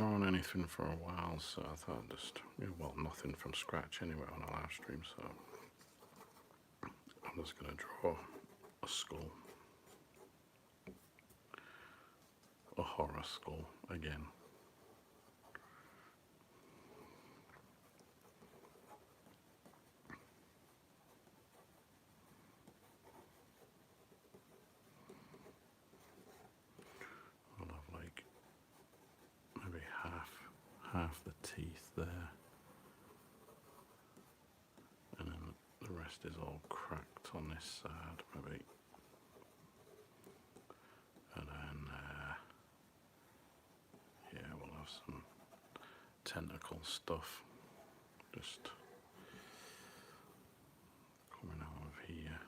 drawn anything for a while, so I thought I'd just, well, nothing from scratch anyway on a live stream, so I'm just going to draw a skull. A horror skull again. I'll have like maybe half the teeth there, and then the rest is all cracked on this side maybe, and then yeah, we'll have some tentacle stuff just coming out of here.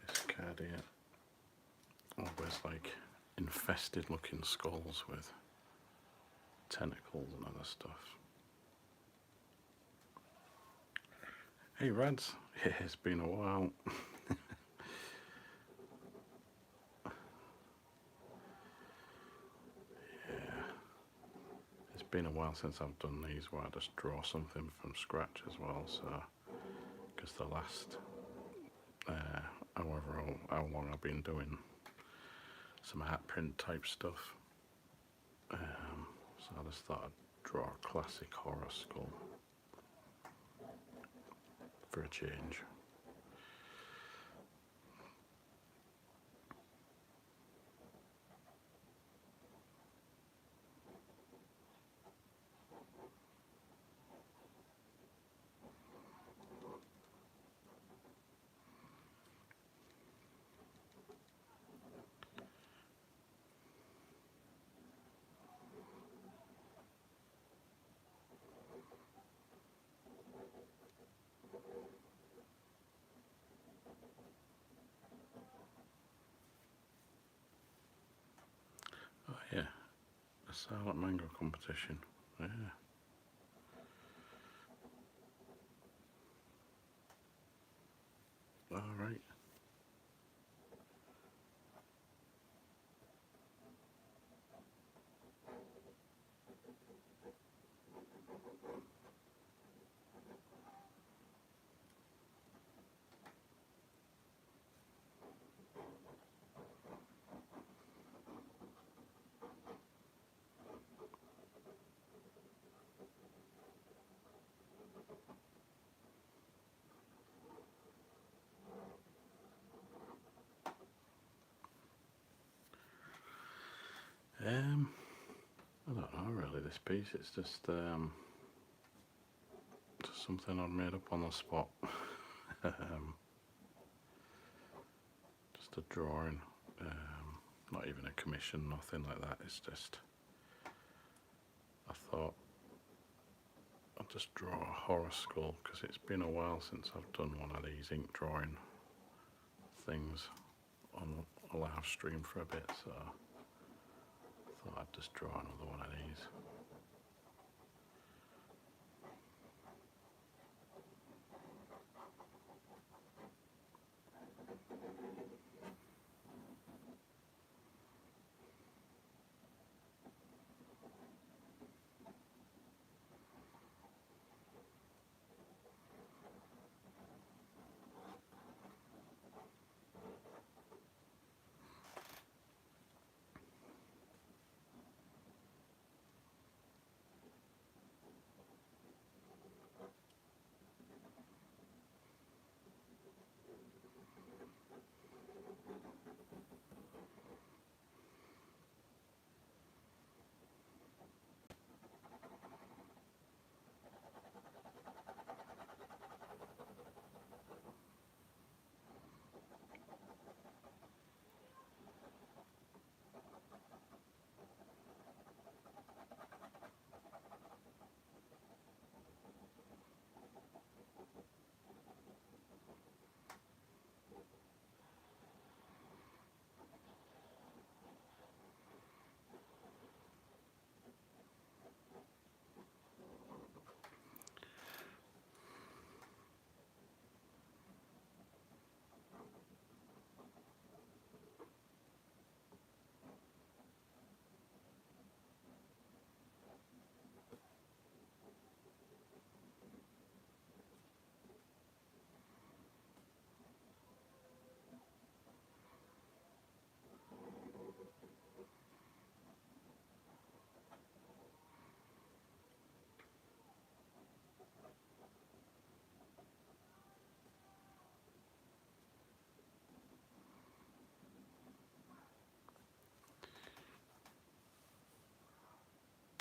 Basic idea. Always like infested looking skulls with tentacles and other stuff. Hey Rads, it's been a while. Yeah, it's been a while since I've done these where I just draw something from scratch as well, so because the last how long I've been doing some art print type stuff, so I just thought I'd draw a classic horror skull for a change. Oh yeah, a silent mango competition. Yeah. All right. I don't know really. This piece, it's just something I've made up on the spot. Just a drawing, not even a commission, nothing like that. It's just I thought I'd just draw a horror skull because it's been a while since I've done one of these ink drawing things a live stream for a bit, so I thought I'd just draw another one of these.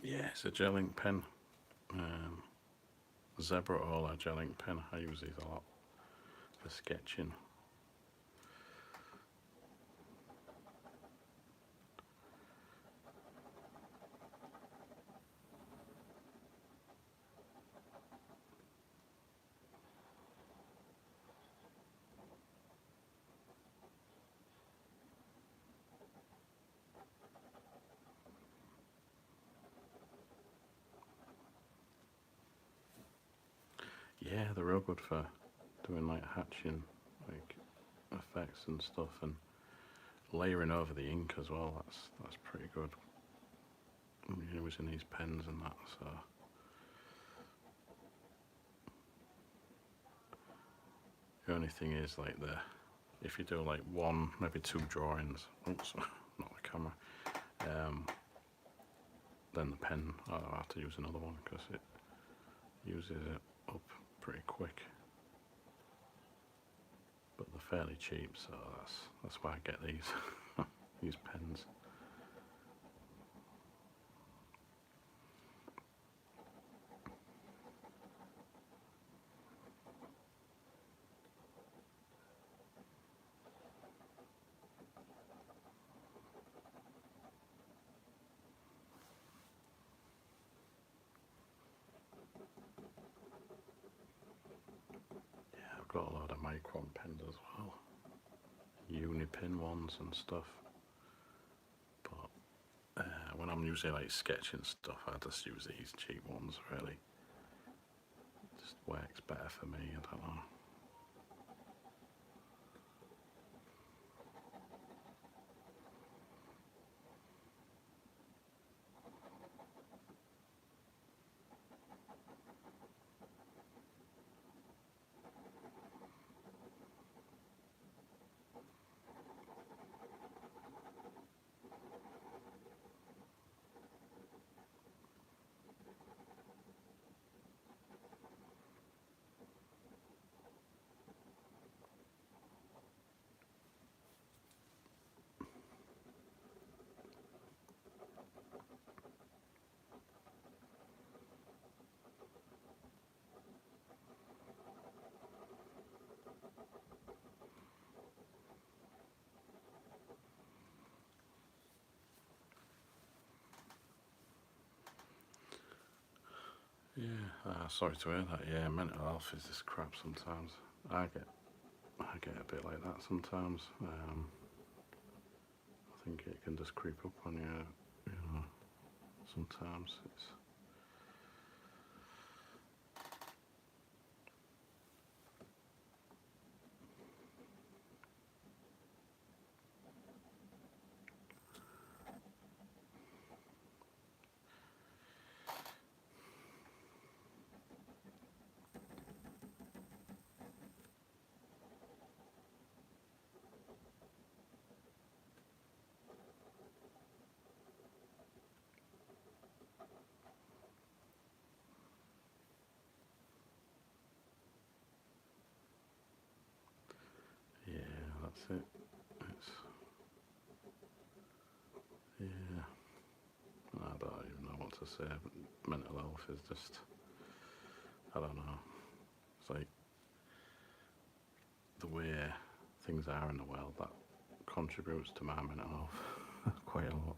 Yeah, it's a gel ink pen. Zebra Ola gel ink pen. I use these a lot for sketching. Yeah, they're real good for doing like hatching, like effects and stuff, and layering over the ink as well. That's pretty good. Using these pens and that. So the only thing is like if you do like one, maybe two drawings. Oops, not the camera. Then the pen, I'll have to use another one because it uses it up pretty quick. But they're fairly cheap, so that's why I get these these pens. Yeah, I've got a lot of micron pens as well, unipin ones and stuff. But when I'm using like sketching stuff, I just use these cheap ones. Really, just works better for me. I don't know. Yeah, sorry to hear that. Yeah, mental health is just crap sometimes. I get a bit like that sometimes. think it can just creep up on you, you know, sometimes it's... Yeah, that's it. It's... yeah. I don't even know what to say. Mental health is just... I don't know. It's like the way things are in the world that contributes to my mental health quite a lot.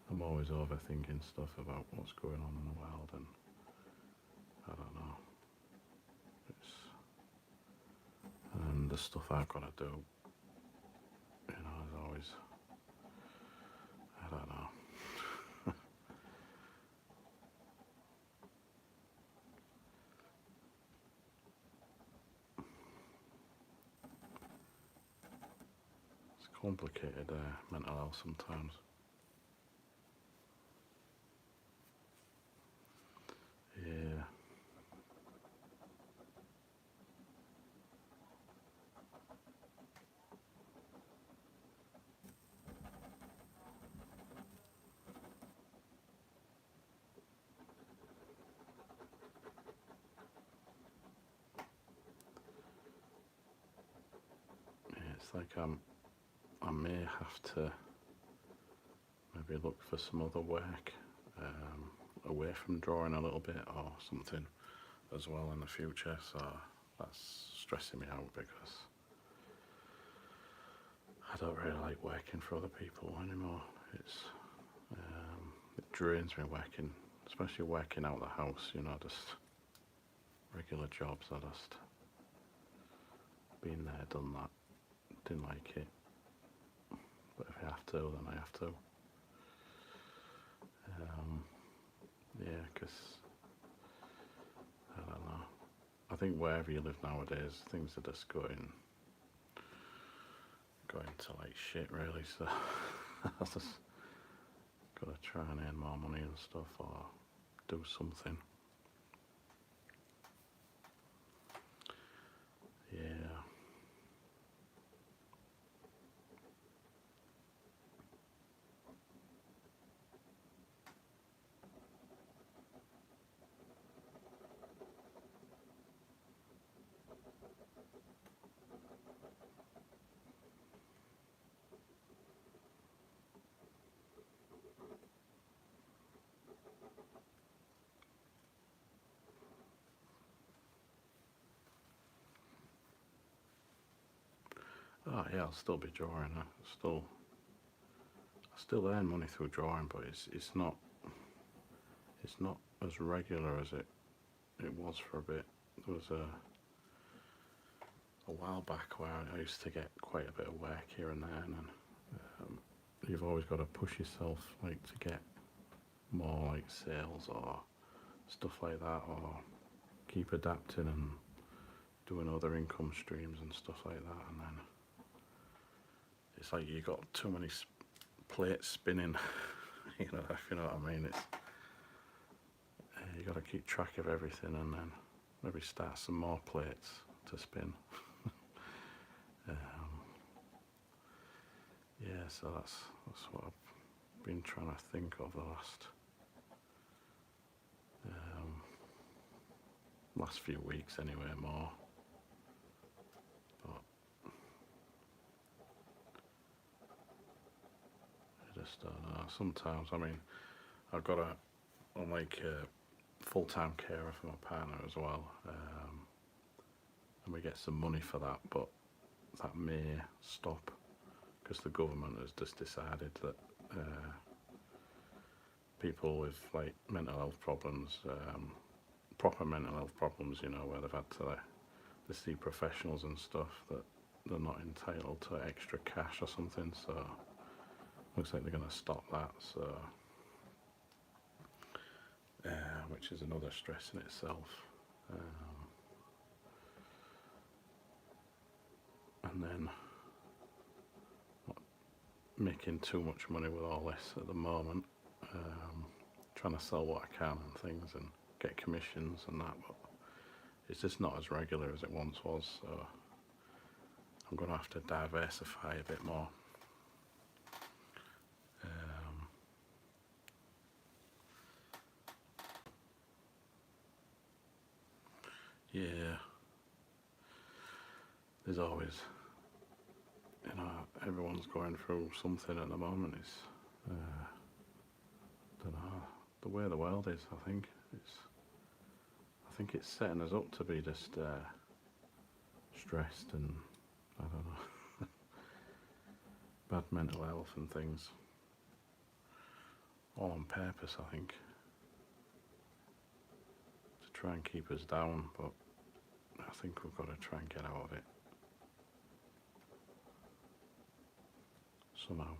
I'm always overthinking stuff about what's going on in the world, and I don't know. It's... and the stuff I've got to do, you know, is always... I don't know. It's complicated, mental health sometimes. Yeah. Yeah, it's like I may have to maybe look for some other work away from drawing a little bit or something as well in the future, so that's stressing me out because I don't really like working for other people anymore. It drains me working, especially working out the house, you know, just regular jobs. I just been there, done that, didn't like it, but if I have to, then I have to. Yeah, because I don't know. I think wherever you live nowadays, things are just going to like shit, really. So I just gotta try and earn more money and stuff, or do something. Yeah. Oh yeah, I'll still be drawing. I still earn money through drawing, but it's not as regular as it was for a bit. There was a while back where I used to get quite a bit of work here and there, and then you've always got to push yourself like to get more like sales or stuff like that, or keep adapting and doing other income streams and stuff like that, and then it's like you got too many plates spinning. You know, if you know what I mean. It's you got to keep track of everything, and then maybe start some more plates to spin. Yeah, so that's what I've been trying to think of the last few weeks anyway, more. But I just don't know. Sometimes, I mean, I'm like a full-time carer for my partner as well, and we get some money for that, but that may stop because the government has just decided that people with like mental health problems, proper mental health problems, you know, where they've had to see professionals and stuff, that they're not entitled to extra cash or something. So looks like they're going to stop that, so which is another stress in itself. And then not making too much money with all this at the moment. Trying to sell what I can and things and get commissions and that, but it's just not as regular as it once was, so I'm going to have to diversify a bit more. Yeah, there's always, everyone's going through something at the moment. It's, don't know, the way the world is. I think it's setting us up to be just stressed and I don't know, bad mental health and things, all on purpose. I think to try and keep us down, but I think we've got to try and get out of it somehow.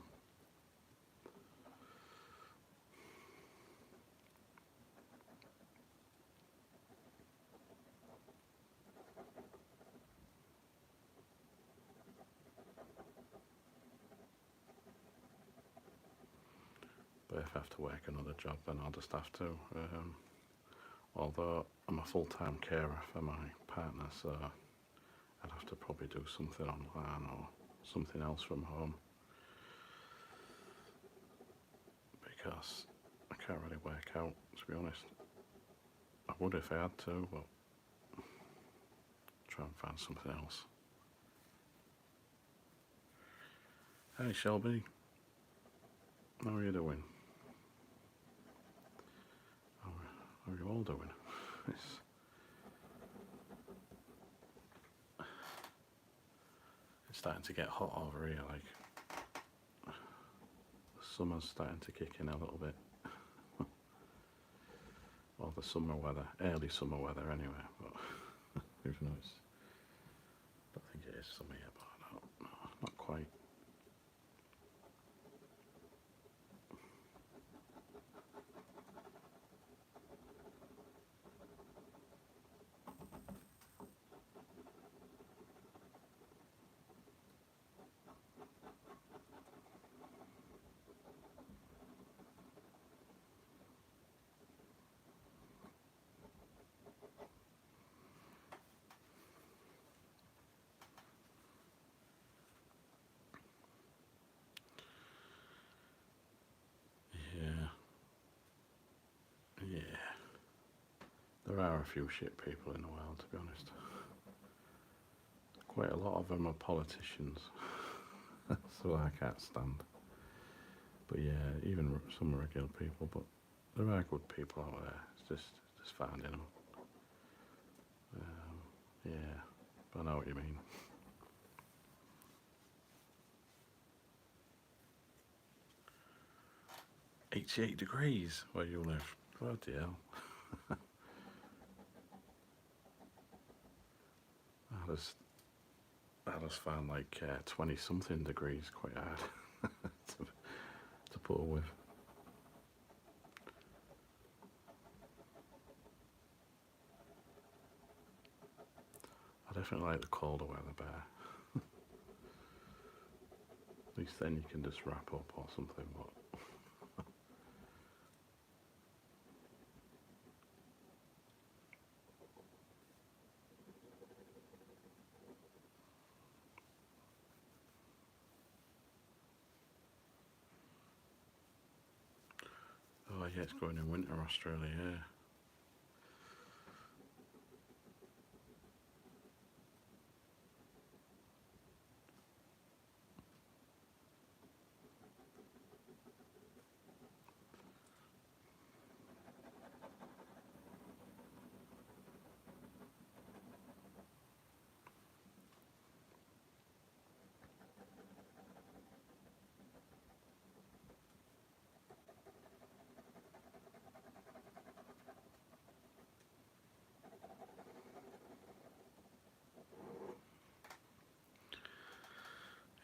But if I have to work another job, then I'll just have to. Although I'm a full-time carer for my partner, so I'd have to probably do something online or something else from home, because I can't really work out, to be honest. I would if I had to, but try and find something else. Hey Shelby, how are you doing? How are you all doing? It's starting to get hot over here, like the summer's starting to kick in a little bit. Well, the summer weather, early summer weather anyway, but even though I don't think it is summer yet, but no, not quite. Yeah, there are a few shit people in the world, to be honest. Quite a lot of them are politicians, so I can't stand. But yeah, even some regular people, but there are good people out there. It's just finding them. Yeah, but I know what you mean. "88 degrees where you live. Bloody hell." I just found like 20 something degrees quite hard to put up with. I definitely like the colder weather better. At least then you can just wrap up or something, but oh yeah, it's going in winter Australia, yeah.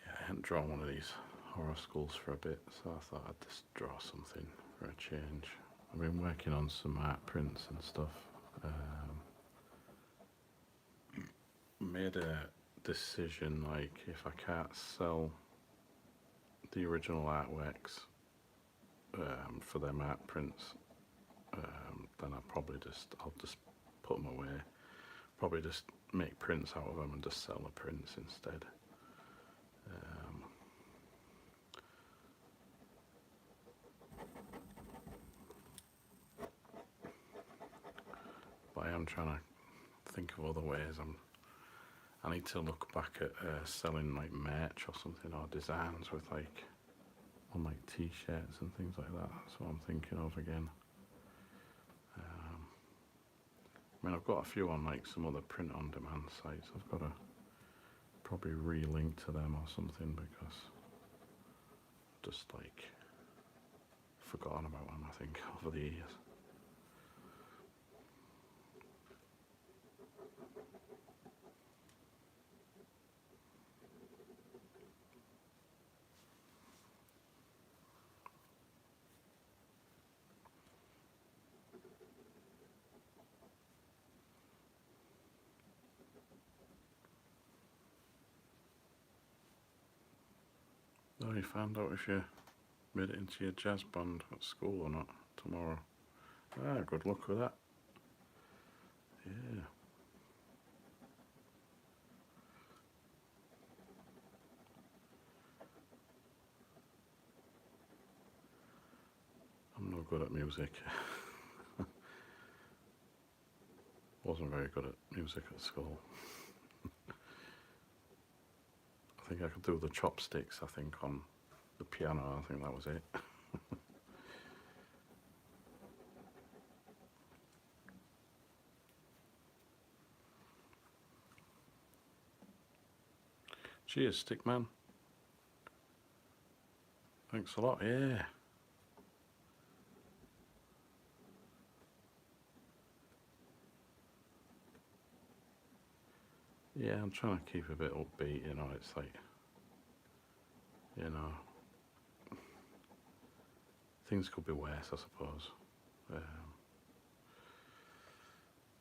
I hadn't drawn one of these horror schools for a bit, so I thought I'd just draw something for a change. I've been working on some art prints and stuff. Made a decision, like, if I can't sell the original artworks for them art prints, then I'll just put them away. Probably just make prints out of them and just sell the prints instead. But I am trying to think of other ways. I need to look back at selling like merch or something, or designs with like on like t-shirts and things like that. That's what I'm thinking of again. I mean, I've got a few on like some other print on demand sites. I've got to probably re-link to them or something, because I've just like forgotten about them, I think, over the years. Oh, you found out if you made it into your jazz band at school or not tomorrow. Ah, good luck with that. Yeah. I'm no good at music. Wasn't very good at music at school. I think I could do the chopsticks, I think, on the piano. I think that was it. Cheers, Stickman. Thanks a lot, yeah. Yeah, I'm trying to keep a bit upbeat, you know, it's like, you know, things could be worse, I suppose.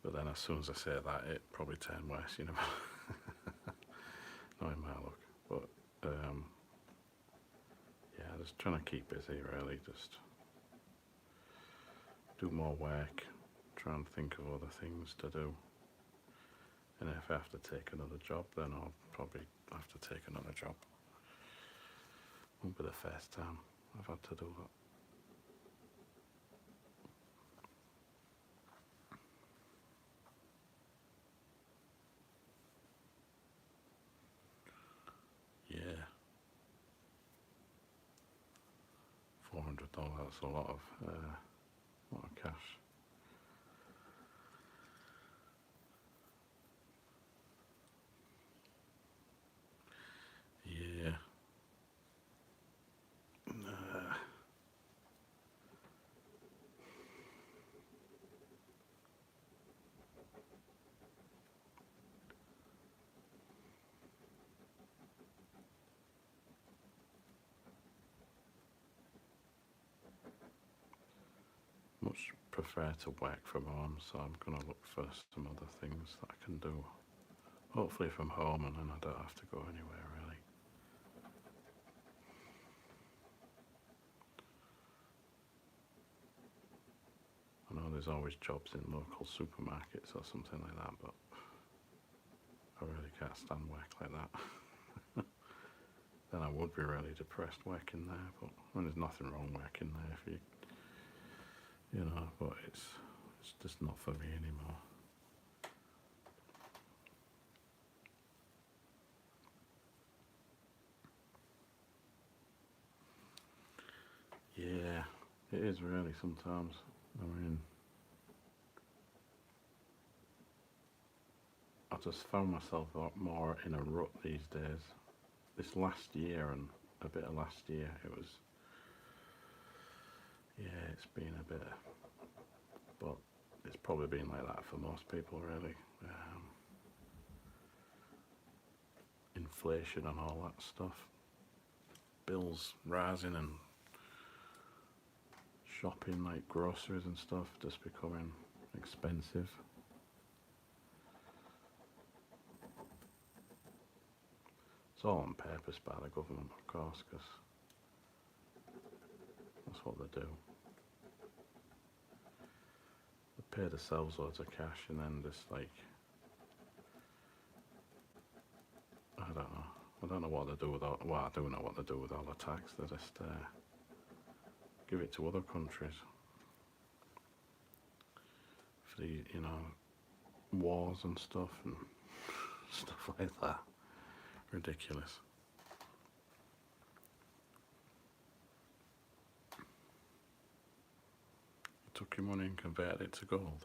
But then as soon as I say that, it probably turned worse, you know. Not in my luck. But, yeah, just trying to keep busy, really. Just do more work, try and think of other things to do. And if I have to take another job, then I'll probably have to take another job. Won't be the first time I've had to do that. Yeah. $400, that's a lot of cash. Yeah. Much prefer to work from home, so I'm going to look for some other things that I can do. Hopefully from home, and then I don't have to go anywhere, really. I know there's always jobs in local supermarkets or something like that, but I really can't stand work like that. Then I would be really depressed working there, but I mean, there's nothing wrong working there if you know, but it's just not for me anymore. Yeah, it is really sometimes. I mean, I just found myself a lot more in a rut these days. This last year and a bit of last year, it's been a bit, but it's probably been like that for most people, really. Inflation and all that stuff. bills rising and shopping like groceries and stuff just becoming expensive. It's all on purpose by the government, of course, because that's what they do. They pay themselves loads of cash and then just like, I don't know. I don't know what they do with all, well, I do know what they do with all the tax. They just give it to other countries for the, wars and stuff and stuff like that. Ridiculous. You took your money and converted it to gold.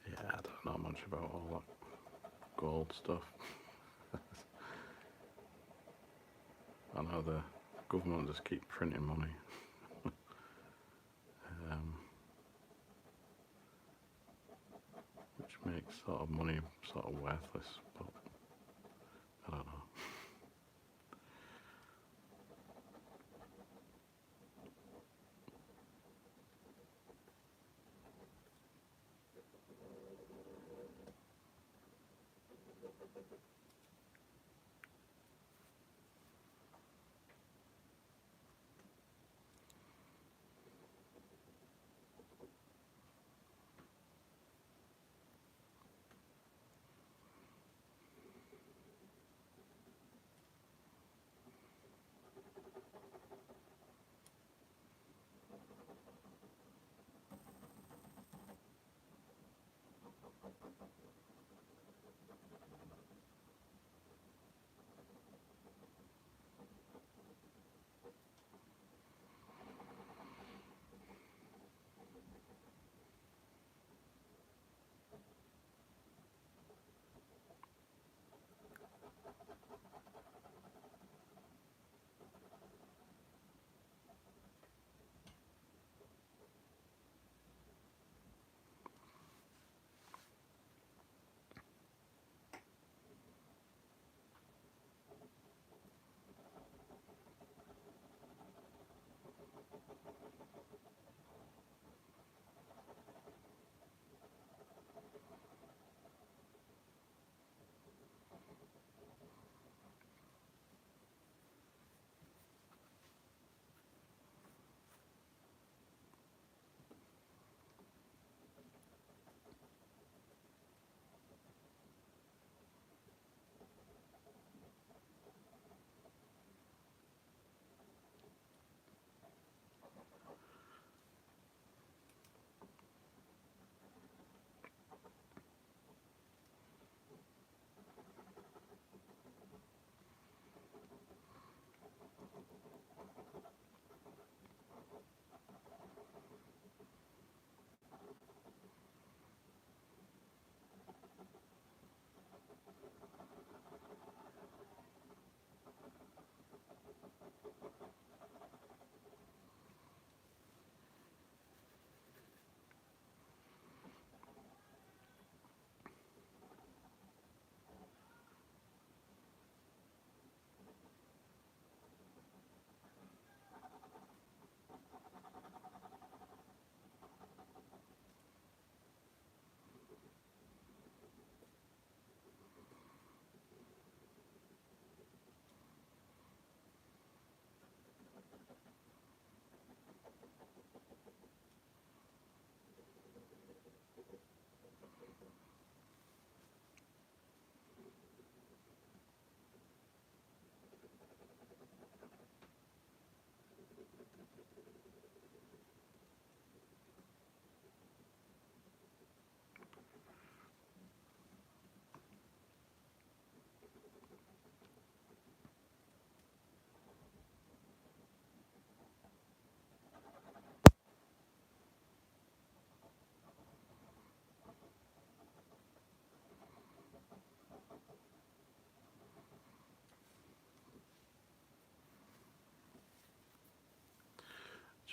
Yeah, I don't know much about all that gold stuff. I know the government just keep printing money. Which makes sort of money sort of worthless, but I don't know.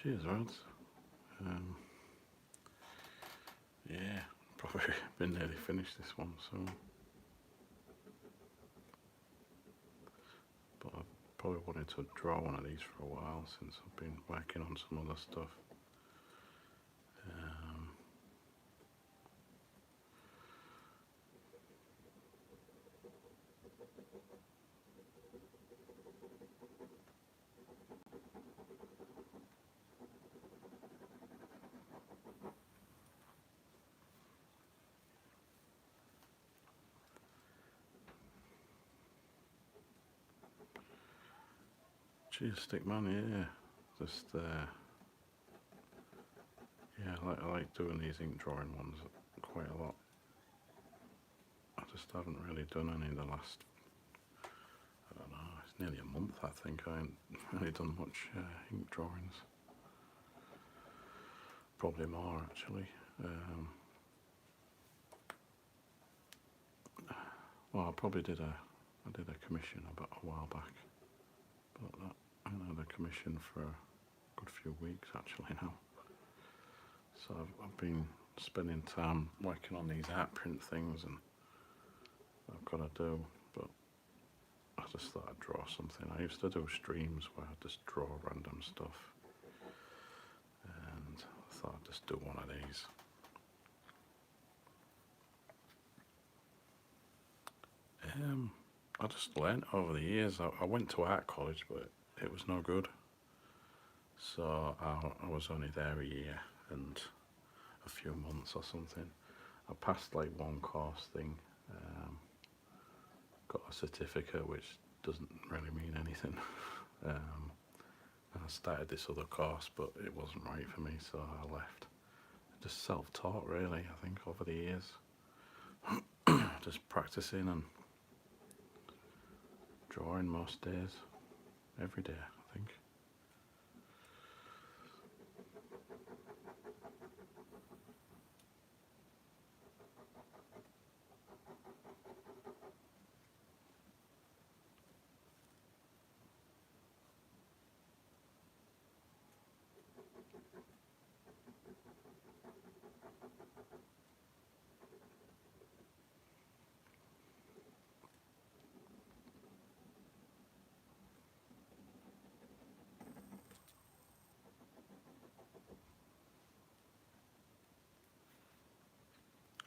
Cheers, Rance. Um, yeah, probably been nearly finished this one soon. But I've probably wanted to draw one of these for a while since I've been working on some other stuff. Um, Cheers, Stickman, yeah. Just, yeah, I like doing these ink drawing ones quite a lot. I just haven't really done any in the last, I don't know, it's nearly a month I think. I ain't really done much ink drawings. Probably more actually. Well, I probably did a commission about a while back, but I had a commission for a good few weeks actually now. So I've been spending time working on these art print things, and I've got to do, but I just thought I'd draw something. I used to do streams where I'd just draw random stuff, and I thought I'd just do one of these. I just learnt over the years. I went to art college, but it was no good. So I was only there a year and a few months or something. I passed like one course thing, got a certificate which doesn't really mean anything. And I started this other course, but it wasn't right for me, so I left. Just self-taught really, I think, over the years. Just practicing and drawing most days, every day I think.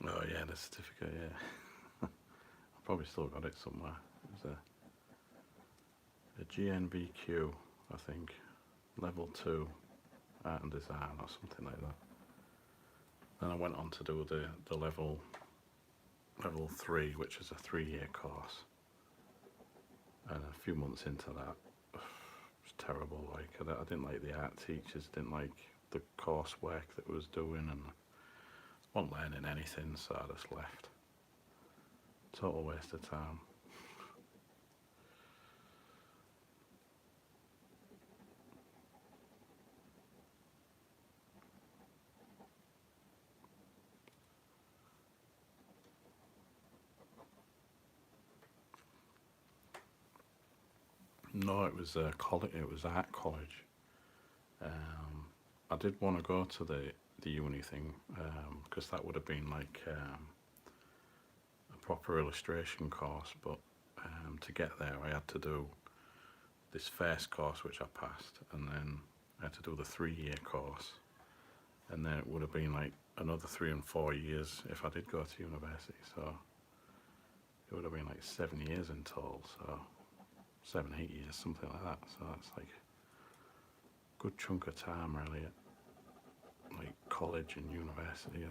Oh yeah, the certificate, yeah. I probably still got it somewhere. It was a GNVQ, I think, level 2 art and design or something like that. Then I went on to do the level 3, which is a 3-year course. And a few months into that, it was terrible. Like I didn't like the art teachers, didn't like the coursework that we was doing, and I wasn't learning anything, so I just left. Total waste of time. No, it was college. It was art college. Um, I did want to go to the uni thing because that would have been like a proper illustration course. But to get there, I had to do this first course which I passed, and then I had to do the 3 year course, and then it would have been like another 3 and 4 years if I did go to university. So it would have been like 7 years in total. So 7, 8 years, something like that. So that's like a good chunk of time, really, at like college and university. I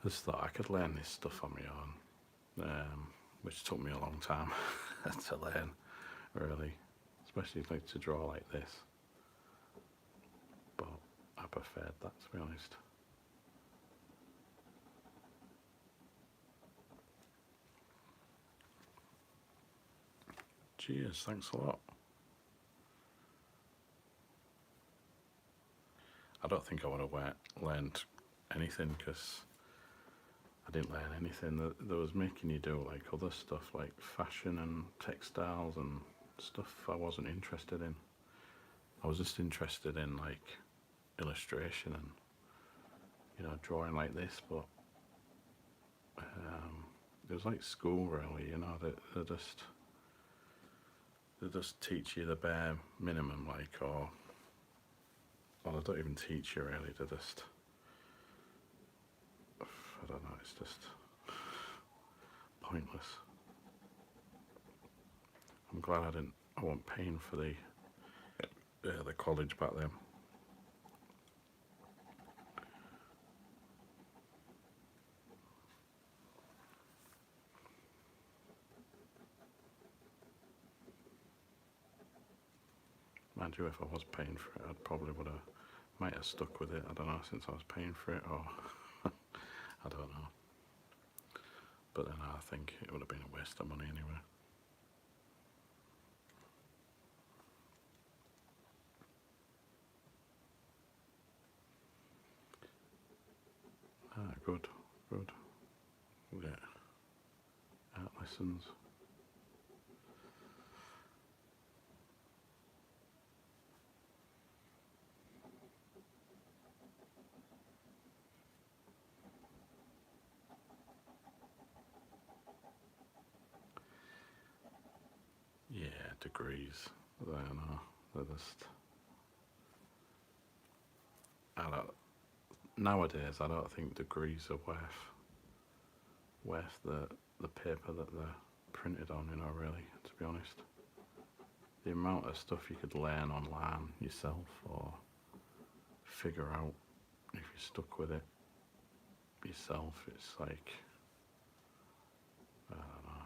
just thought I could learn this stuff on my own, which took me a long time to learn, really, especially like to draw like this. But I preferred that, to be honest. Cheers, thanks a lot. I don't think I would have learned anything because I didn't learn anything. That was making you do like other stuff like fashion and textiles and stuff I wasn't interested in. I was just interested in like illustration and drawing like this. But it was like school, really. They just teach you the bare minimum, like, or well, they don't even teach you really. They just, I don't know. It's just pointless. I'm glad I wasn't paying for the college back then. Mind you, if I was paying for it, I probably might have stuck with it. I don't know, since I was paying for it, or I don't know. But then I think it would have been a waste of money anyway. Good, good. We'll get art lessons. Yeah, degrees. I don't know. They're just. Nowadays, I don't think degrees are worth the paper that they're printed on. Really, to be honest, the amount of stuff you could learn online yourself or figure out if you're stuck with it yourself, it's like, I don't know.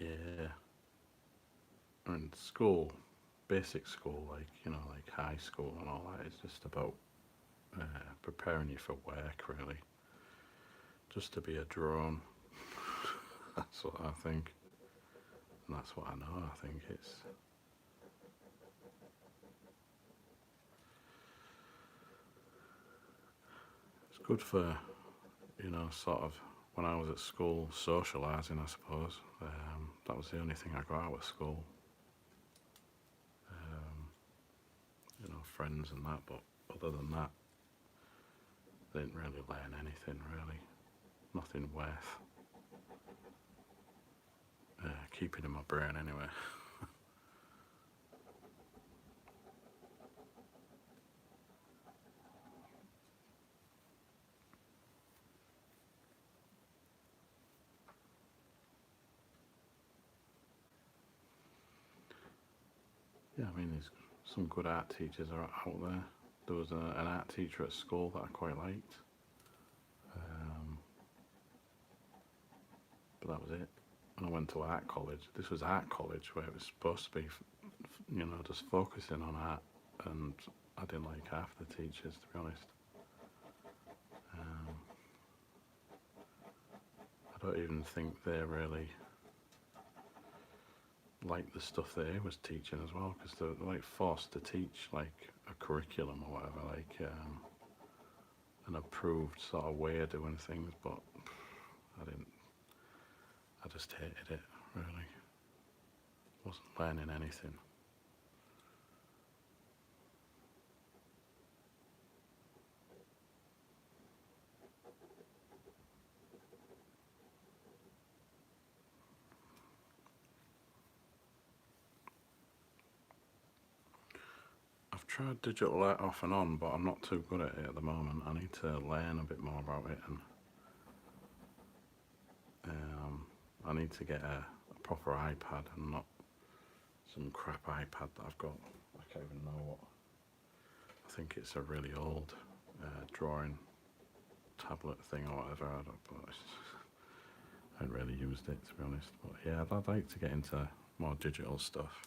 Yeah, and school, basic school, like like high school and all that, is just about preparing you for work, really. Just to be a drone. That's what I think, and that's what I know. I think it's good for sort of when I was at school, socialising, I suppose. That was the only thing I got out of school. Um, friends and that, but other than that, I didn't really learn anything, really. Nothing worth keeping in my brain, anyway. Yeah, I mean, there's some good art teachers are out there. There was an art teacher at school that I quite liked, but that was it. And I went to art college. This was art college where it was supposed to be, just focusing on art, and I didn't like half the teachers, to be honest. Um, I don't even think they really like the stuff that he was teaching as well, because they're like forced to teach like a curriculum or whatever, like an approved sort of way of doing things. But I didn't. I just hated it. Really, wasn't learning anything. I've tried digital art off and on, but I'm not too good at it at the moment. I need to learn a bit more about it, and I need to get a proper iPad and not some crap iPad that I've got. I can't even know what. I think it's a really old drawing tablet thing or whatever. I haven't really used it, to be honest. But yeah, I'd like to get into more digital stuff.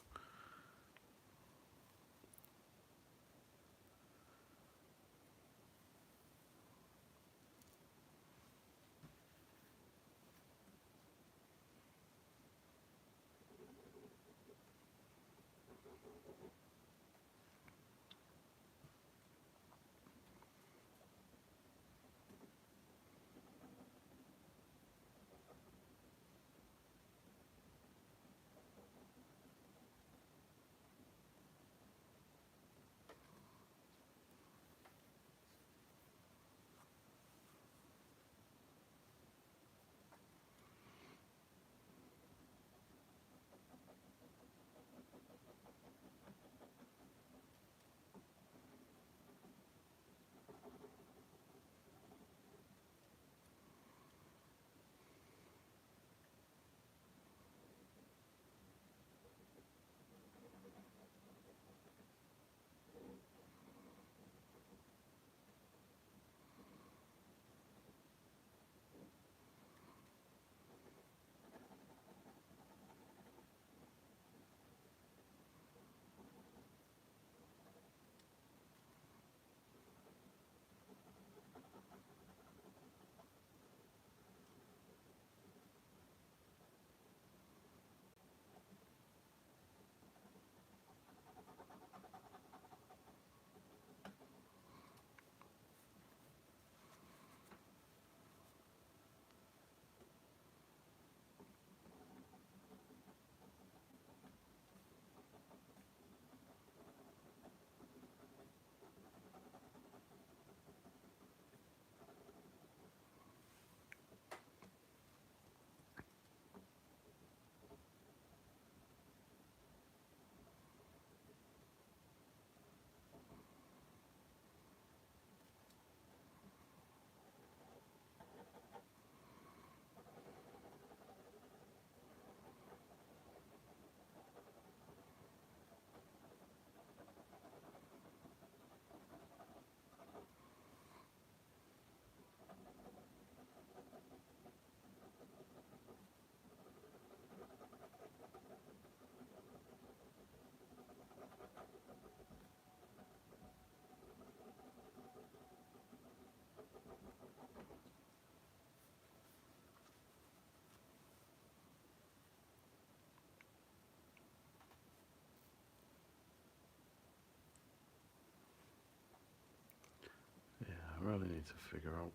Yeah, I really need to figure out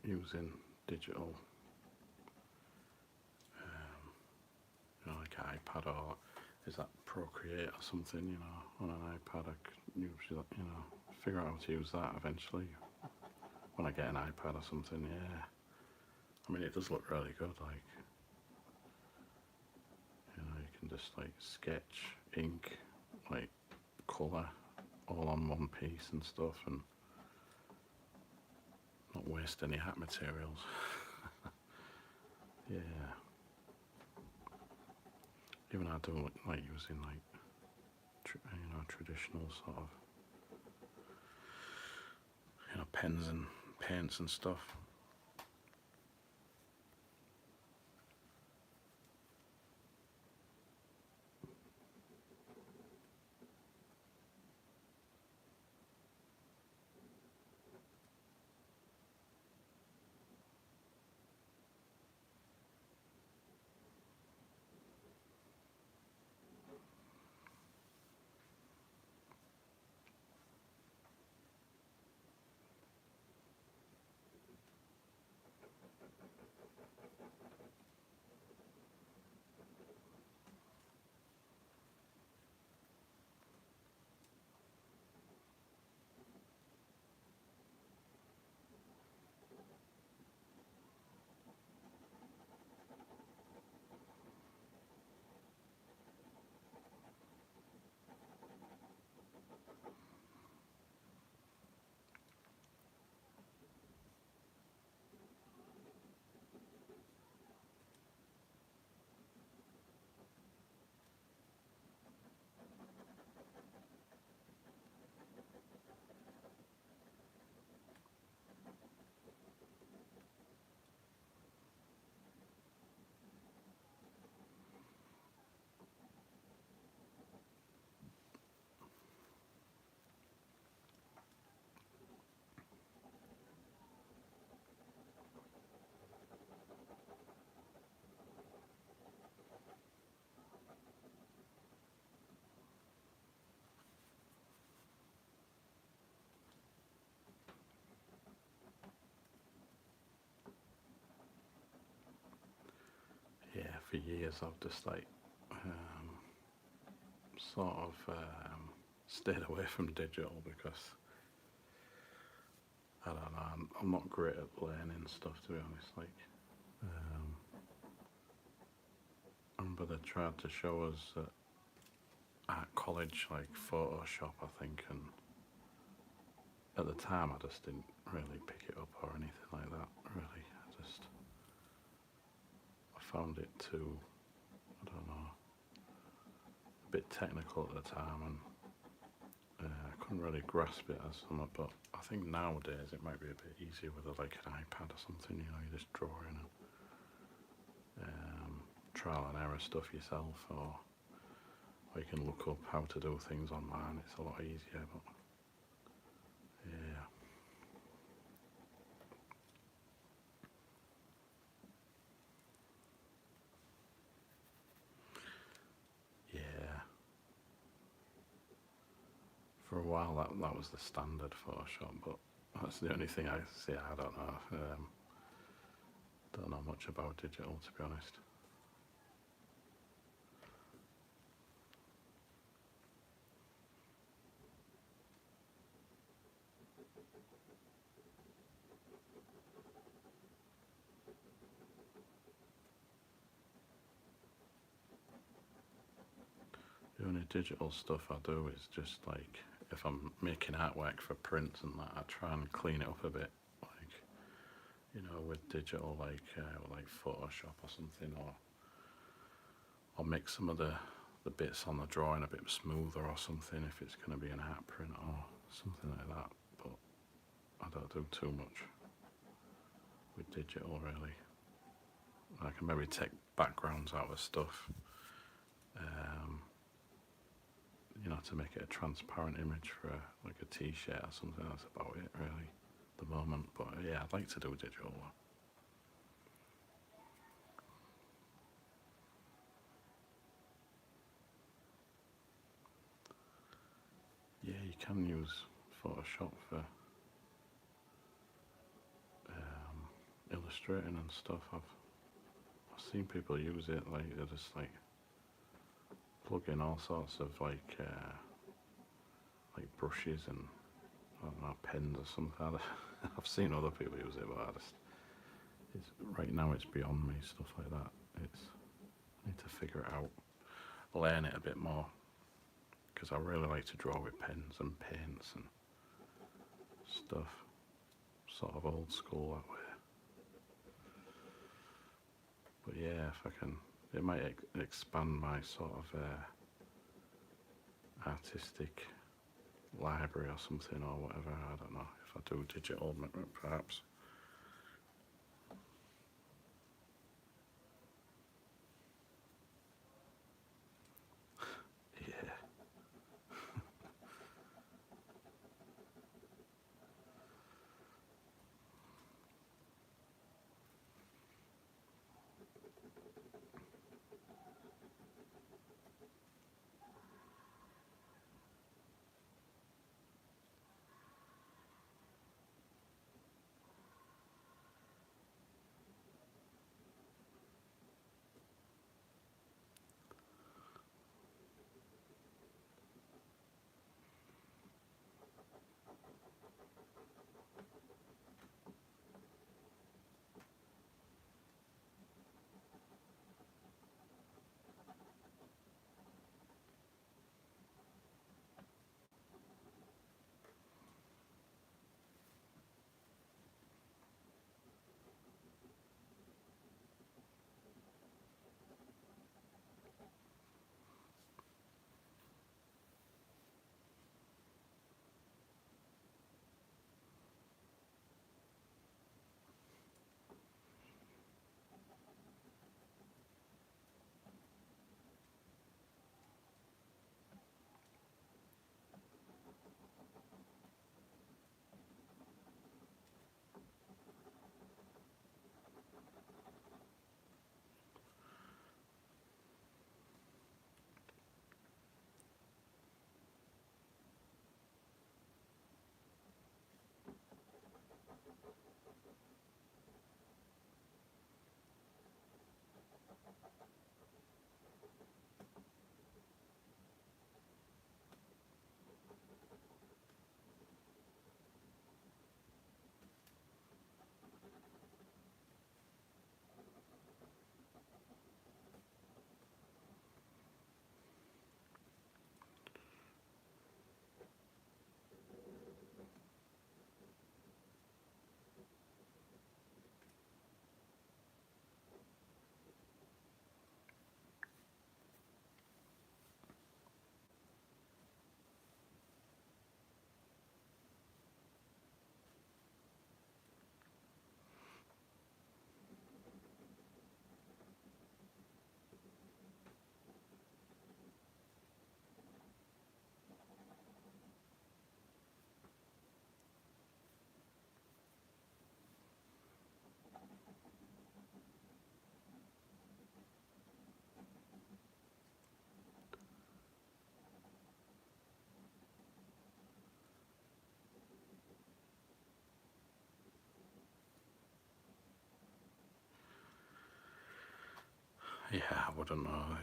using digital, like an iPad, or is that Procreate or something, on an iPad. I could use that, figure out how to use that eventually when I get an iPad or something. Yeah, I mean, it does look really good. Like, you can just like sketch, ink, like colour, all on one piece and stuff, and not waste any hat materials. Yeah. Even I do like using like traditional sort of pens and paints and stuff. for years I've just like sort of stayed away from digital because I don't know, I'm not great at learning stuff, to be honest. Like, I remember they tried to show us at college, like Photoshop, I think, and at the time I just didn't really pick it up or anything like that, really. I found it too, I don't know, a bit technical at the time, and I couldn't really grasp it as something, but I think nowadays it might be a bit easier with like an iPad or something, you know, you just draw in and trial and error stuff yourself, or you can look up how to do things online. It's a lot easier, but yeah. Yeah. For a while that was the standard Photoshop, but that's the only thing I see. I don't know. Don't know much about digital, to be honest. The only digital stuff I do is just like if I'm making artwork for prints and that, I try and clean it up a bit, like, you know, with digital, like Photoshop or something, or make some of the bits on the drawing a bit smoother or something if it's going to be an art print or something like that. But I don't do too much with digital, really. I can maybe take backgrounds out of stuff, you know, to make it a transparent image for like a t-shirt or something. That's about it, really, at the moment. But yeah, I'd like to do digital. Yeah, you can use Photoshop for illustrating and stuff. I've seen people use it, like they're just like plug in all sorts of like brushes and I don't know, pens or something. I've seen other people use it, but right now it's beyond me, stuff like that. I need to figure it out, learn it a bit more, because I really like to draw with pens and paints and stuff, sort of old school that way. But yeah, if I can, it might expand my sort of artistic library or something, or whatever. I don't know, if I do digital, perhaps. Yeah. Yeah, I wouldn't know.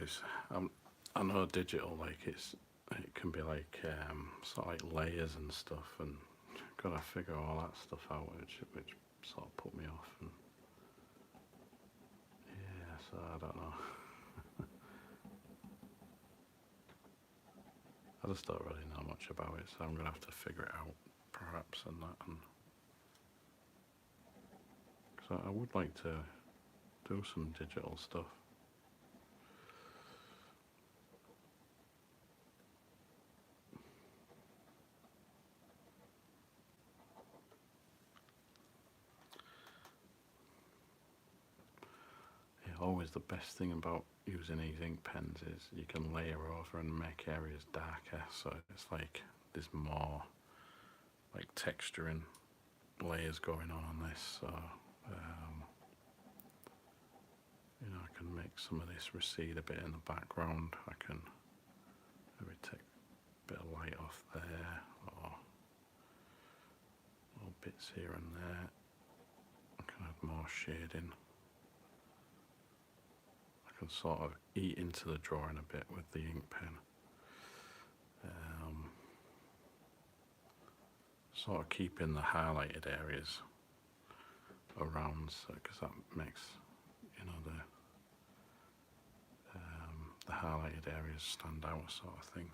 I know digital, like it can be like sort of like layers and stuff, and gotta figure all that stuff out, which sort of put me off. And yeah, so I don't know. I just don't really know much about it, so I'm gonna have to figure it out, perhaps, and that. And so I would like to do some digital stuff. Yeah, always the best thing about using these ink pens is you can layer over and make areas darker, so it's like there's more like texture and layers going on this. So I can make some of this recede a bit in the background. I can maybe take a bit of light off there, or little bits here and there. I can add more shading. I can sort of eat into the drawing a bit with the ink pen. Sort of keeping the highlighted areas around, because that makes the highlighted areas stand out, sort of thing.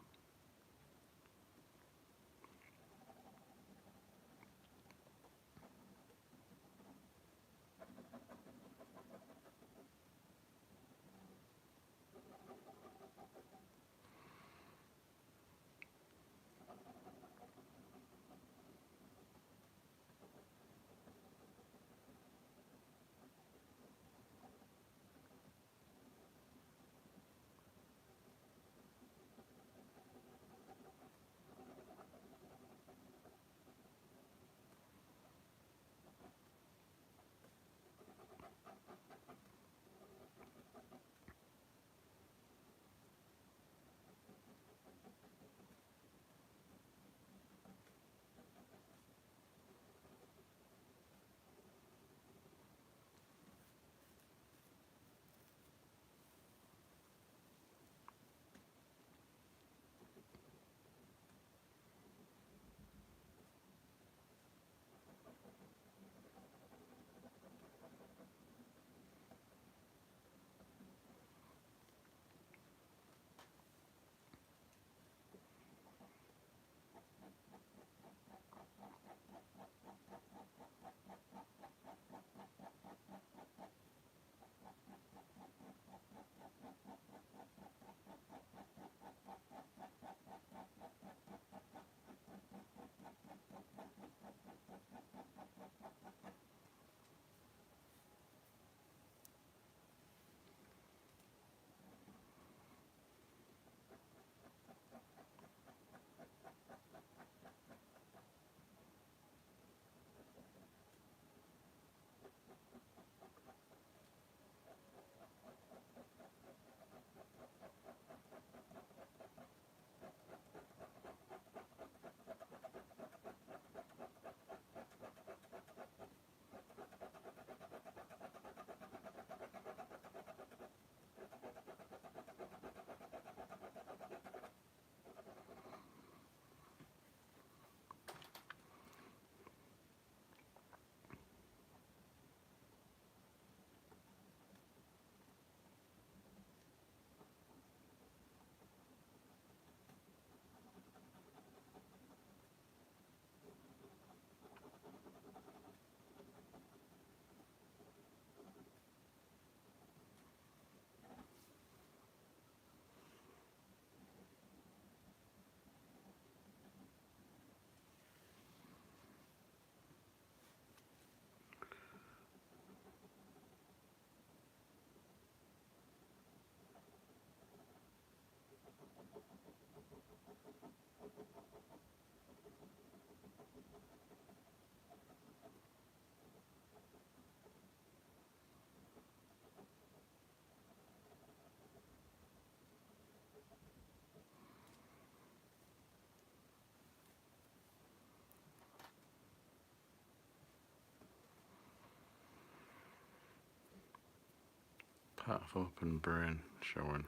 half open brain showing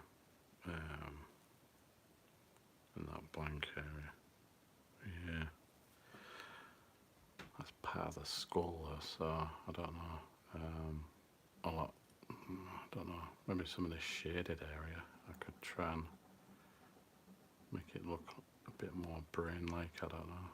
in that blank area. Yeah, that's part of the skull though, so I don't know. A lot, I don't know, maybe some of this shaded area I could try and make it look a bit more brain-like, I don't know.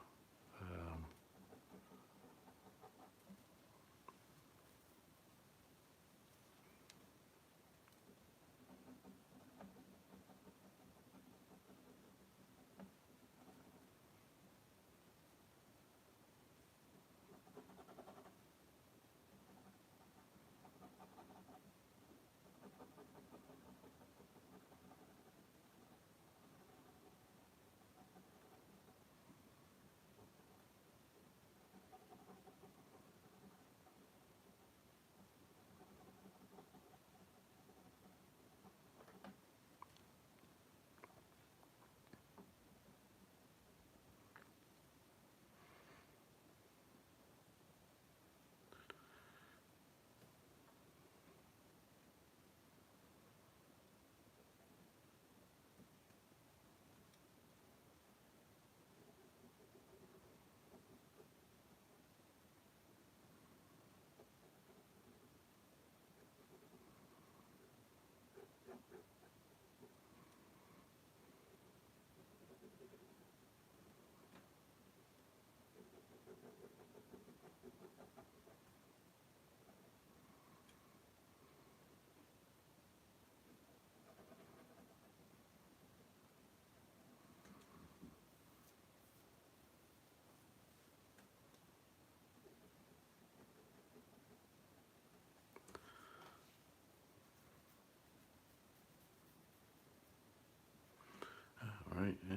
Right, yeah.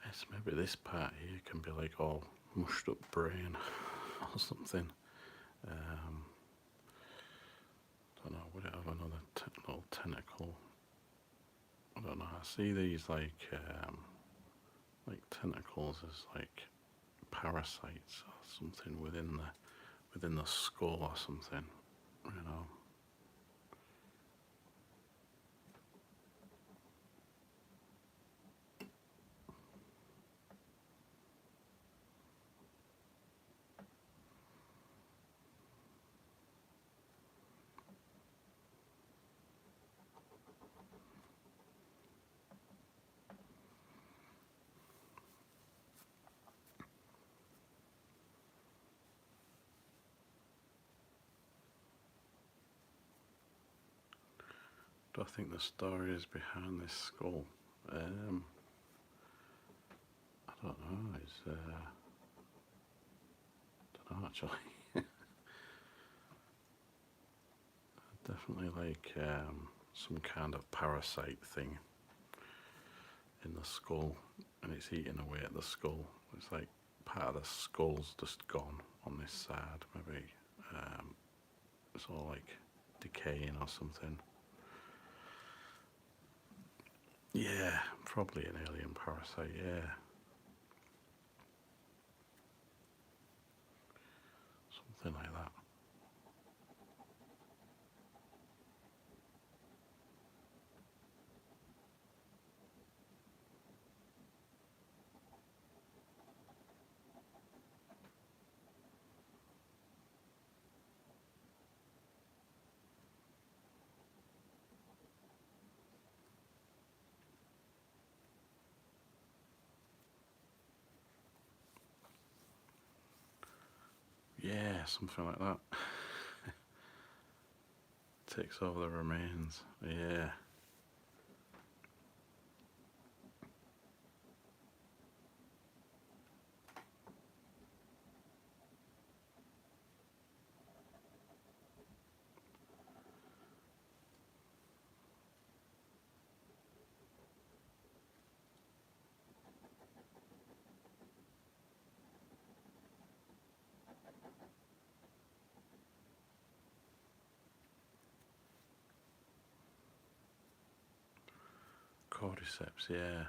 Yes, maybe this part here can be like all mushed up brain or something. Don't know, would it have another little tentacle? I don't know. I see these like tentacles as like parasites or something within the skull or something. You know. Do I think the story is behind this skull? I don't know. It's don't know actually. Definitely like some kind of parasite thing in the skull, and it's eating away at the skull. It's like part of the skull's just gone on this side. Maybe it's all like decaying or something. Yeah, probably an alien parasite. Yeah, something like that. something like that. Takes over the remains. Yeah. Cordyceps, yeah.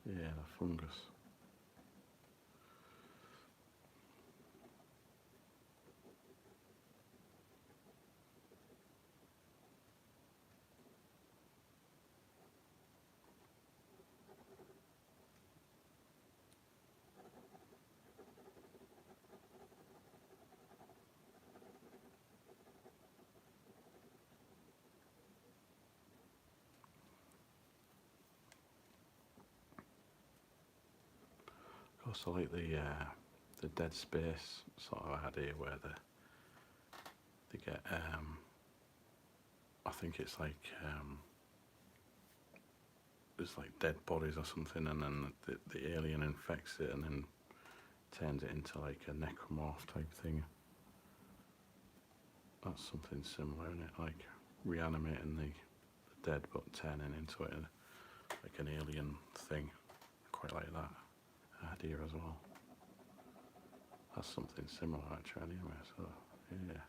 Yeah, the fungus. Also like the dead space sort of idea where they get I think it's like it's like dead bodies or something, and then the alien infects it and then turns it into like a necromorph type thing. That's something similar, isn't it? Like reanimating the dead but turning into it like an alien thing. Quite like that idea as well. That's something similar actually anyway, so yeah.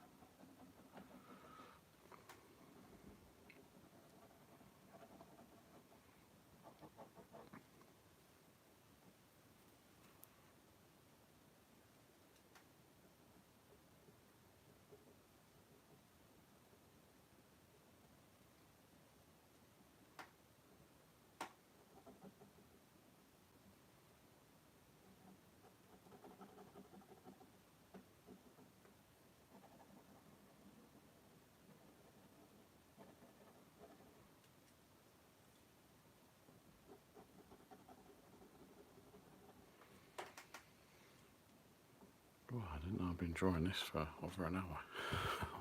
Oh, I didn't know I've been drawing this for over an hour.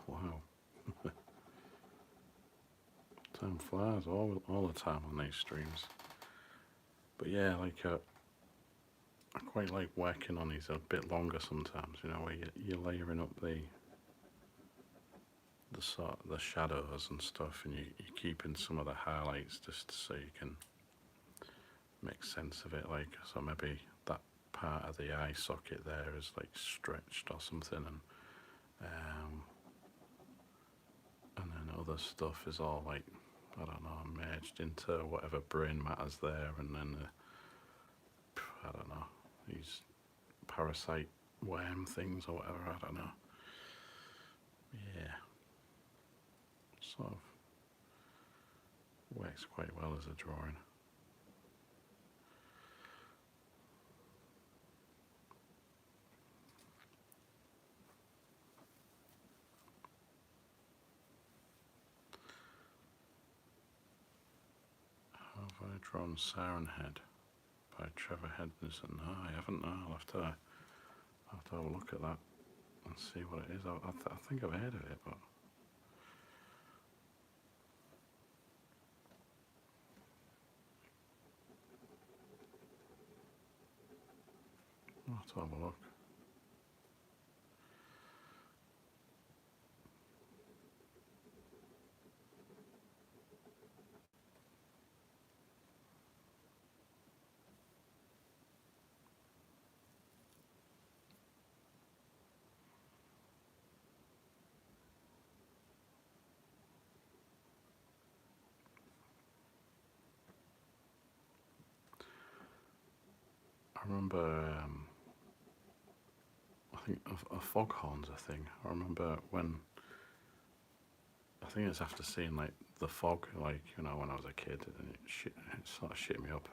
Wow. Time flies all the time on these streams. But yeah, like I quite like working on these a bit longer sometimes, you know, where you're layering up the sort of the shadows and stuff, and you're keeping some of the highlights just so you can make sense of it. Like, so maybe that part of the eye socket there is like stretched or something, and then other stuff is all like, I don't know, merged into whatever brain matter's there, and then I don't know, these parasite worm things or whatever, I don't know. Yeah, sort of works quite well as a drawing. Have I drawn Siren Head by Trevor Henderson? No, I haven't. No, I'll have to have a look at that and see what it is. I think I've heard of it, but I'll have to have a look. I remember, I think a foghorn's a thing. I remember when, I think it's after seeing like the fog, like, you know, when I was a kid, and it sort of shit me up.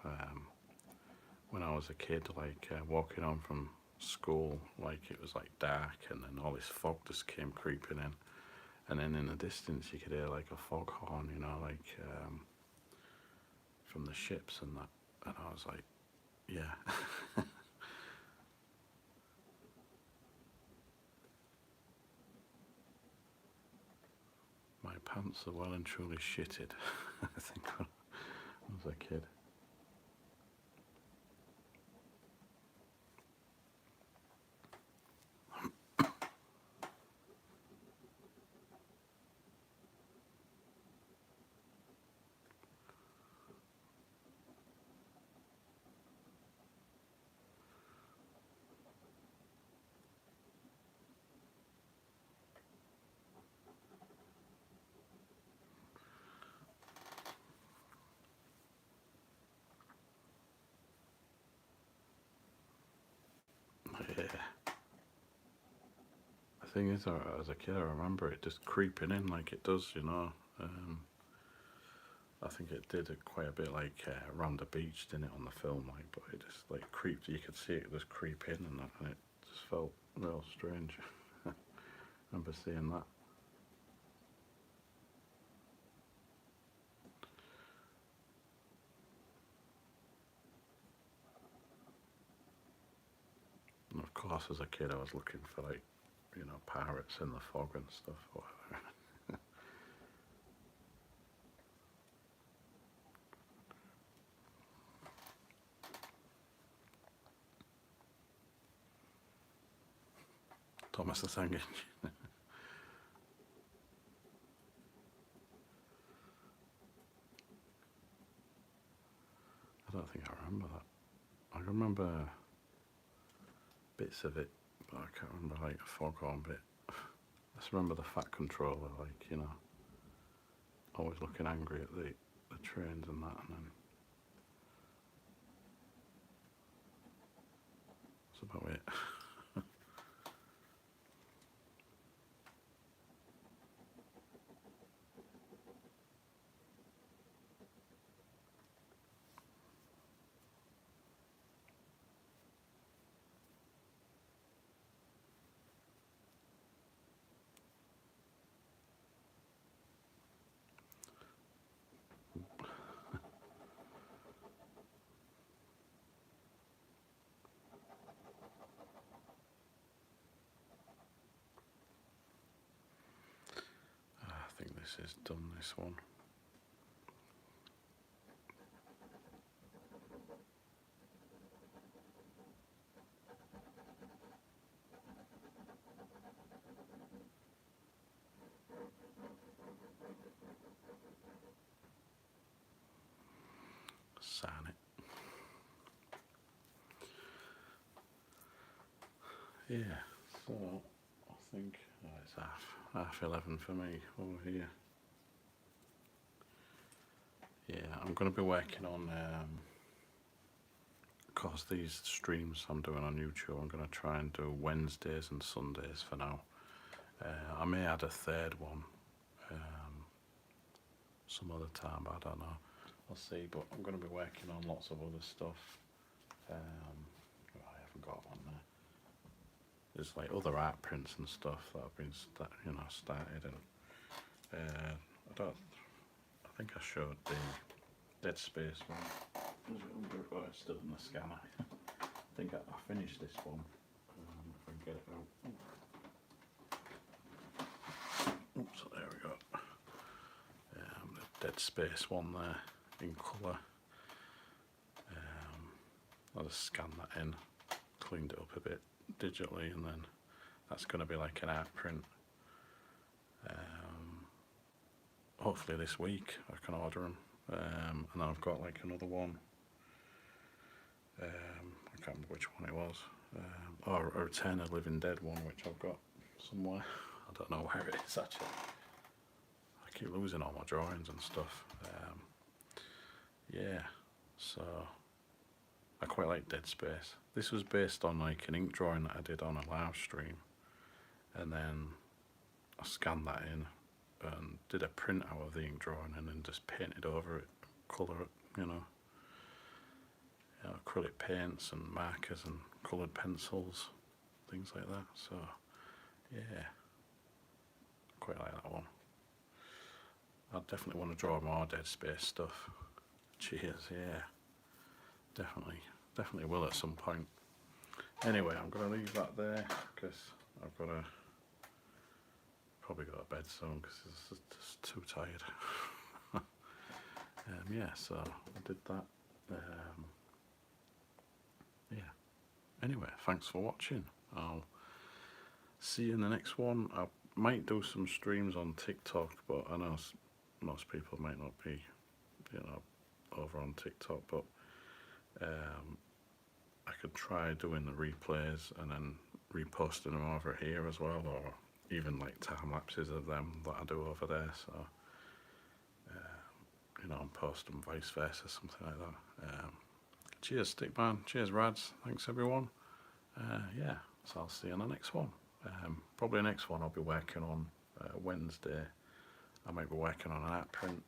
When I was a kid, like walking home from school, like it was like dark, and then all this fog just came creeping in, and then in the distance you could hear like a foghorn, you know, like from the ships and that, and I was like, yeah. pants are well and truly shitted, I think, when I was a kid. Yeah. The thing is, as a kid, I remember it just creeping in like it does, you know. I think it did it quite a bit like around the beach, didn't it, on the film, like, but it just like creeped, you could see it just creep in and that, and it just felt real strange. I remember seeing that. And of course, as a kid, I was looking for like, you know, pirates in the fog and stuff, or whatever. Thomas the Tank Engine. I don't think I remember that. I remember bits of it, but I can't remember like a foghorn bit. I just remember the Fat Controller, like, you know, always looking angry at the trains and that, and then that's about it. I think this is done, this one. Sign it. Yeah, so I think it's half 11 for me over here. Yeah, I'm going to be working on, of course, these streams I'm doing on YouTube, I'm going to try and do Wednesdays and Sundays for now. I may add a third one some other time, but I don't know. I'll see, but I'm going to be working on lots of other stuff. I haven't got one there. There's like other art prints and stuff that I've been started, and I think I showed the Dead Space one. Oh, it's still in the scanner. I think I finished this one. If I can get it out. Oops, there we go. The Dead Space one there in colour. I'll just scan that in, cleaned it up a bit digitally, and then that's going to be like an art print. Hopefully this week I can order them, and then I've got like another one. I can't remember which one it was, or a Return of the Living Dead one, which I've got somewhere. I don't know where it is actually. I keep losing all my drawings and stuff. Yeah, so I quite like Dead Space. This was based on like an ink drawing that I did on a live stream, and then I scanned that in and did a print out of the ink drawing and then just painted over it, colour it, you know, acrylic paints and markers and coloured pencils, things like that. So yeah, quite like that one. I definitely want to draw more Dead Space stuff. Cheers, yeah. Definitely will at some point. Anyway, I'm going to leave that there because I've got to probably go to bed soon because it's just too tired. Yeah, so I did that. Yeah. Anyway, thanks for watching. I'll see you in the next one. I might do some streams on TikTok, but I know most people might not be, over on TikTok, but I could try doing the replays and then reposting them over here as well, or even like time lapses of them that I do over there. So, and post them vice versa, something like that. Cheers, Stickman. Cheers, Rads. Thanks, everyone. Yeah, so I'll see you on the next one. Probably the next one I'll be working on Wednesday. I might be working on an app print.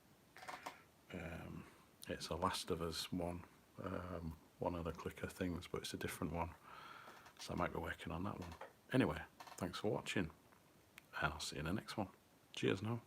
It's a Last of Us one of the clicker things, but it's a different one. So I might be working on that one. Anyway, thanks for watching, and I'll see you in the next one. Cheers now.